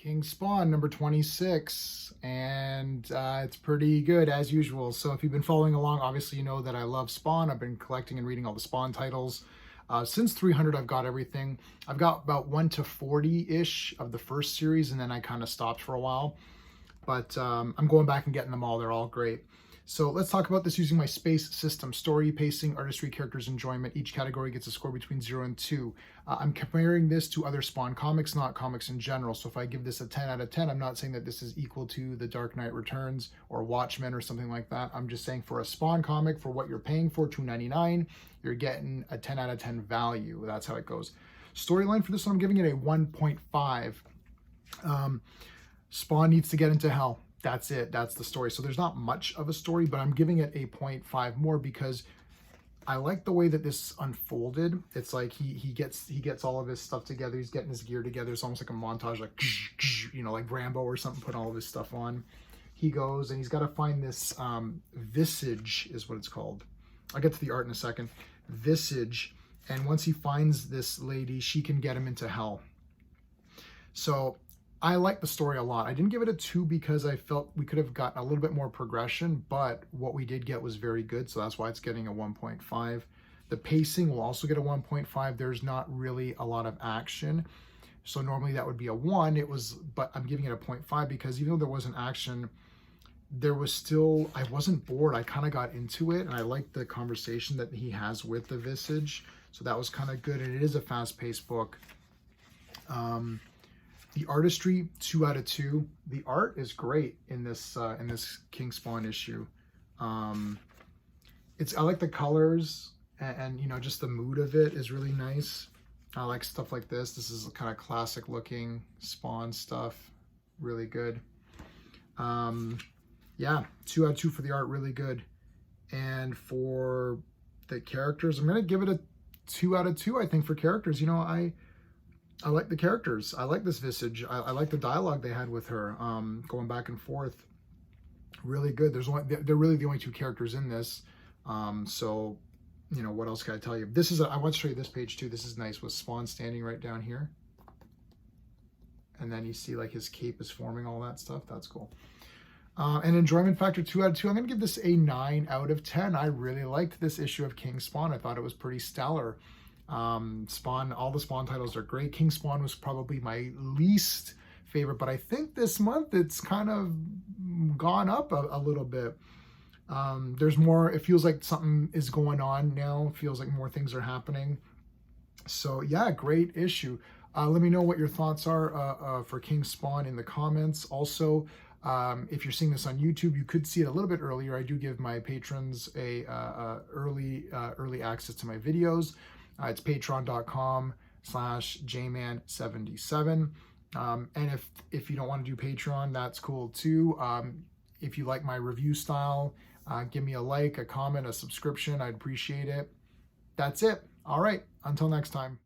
King Spawn number 26, and it's pretty good as usual. So if you've been following along, obviously you know that I love Spawn. I've been collecting and reading all the Spawn titles. Since 300, I've got everything. I've got about 1 to 40-ish of the first series, and then I kind of stopped for a while. But I'm going back and getting them all. They're all great. So let's talk about this using my space system. Story, pacing, artistry, characters, enjoyment. Each category gets a score between 0 and 2. I'm comparing this to other Spawn comics, not comics in general. So if I give this a 10 out of 10, I'm not saying that this is equal to The Dark Knight Returns or Watchmen or something like that. I'm just saying for a Spawn comic, for what you're paying for, $2.99, you're getting a 10 out of 10 value. That's how it goes. Storyline for this one, I'm giving it a 1.5. Spawn needs to get into hell. That's it. That's the story. So there's not much of a story, but I'm giving it a 0.5 more because I like the way that this unfolded. It's like he gets all of his stuff together. He's getting his gear together. It's almost like a montage, like like Rambo or something, putting all of his stuff on. He goes and he's got to find this visage is what it's called. I'll get to the art in a second. Visage, and once he finds this lady, she can get him into hell. So I like the story a lot. I didn't give it a 2 because I felt we could have gotten a little bit more progression, but what we did get was very good, so that's why it's getting a 1.5. The pacing will also get a 1.5. There's not really a lot of action, so normally that would be a 1. But I'm giving it a 0.5 because even though there wasn't action, there was still, I wasn't bored. I kind of got into it, and I liked the conversation that he has with the Visage, so that was kind of good, and it is a fast-paced book. The artistry, 2 out of 2. The art is great in this King Spawn issue. I like the colors and you know, just the mood of it is really nice. I like stuff like this. This is kind of classic looking Spawn stuff. Really good. Yeah, 2 out of 2 for the art, really good. And for the characters, I'm gonna give it a 2 out of 2. I think for characters, you know, I like the characters. I like this Visage. I like the dialogue they had with her, going back and forth. Really good. They're really the only 2 characters in this. So, you know, what else can I tell you? I want to show you this page too. This is nice with Spawn standing right down here. And then you see like his cape is forming, all that stuff. That's cool. And enjoyment factor, 2 out of 2. I'm going to give this a 9 out of 10. I really liked this issue of King Spawn. I thought it was pretty stellar. Spawn, all the Spawn titles are great. King Spawn was probably my least favorite, but I think this month it's kind of gone up a little bit. There's more, it feels like something is going on now. It feels like more things are happening. So yeah, great issue. Let me know what your thoughts are for King Spawn in the comments. Also, if you're seeing this on YouTube, you could see it a little bit earlier. I do give my patrons early access to my videos. It's patreon.com/jman77. And if you don't want to do Patreon, that's cool too. If you like my review style, give me a like, a comment, a subscription. I'd appreciate it. That's it. All right. Until next time.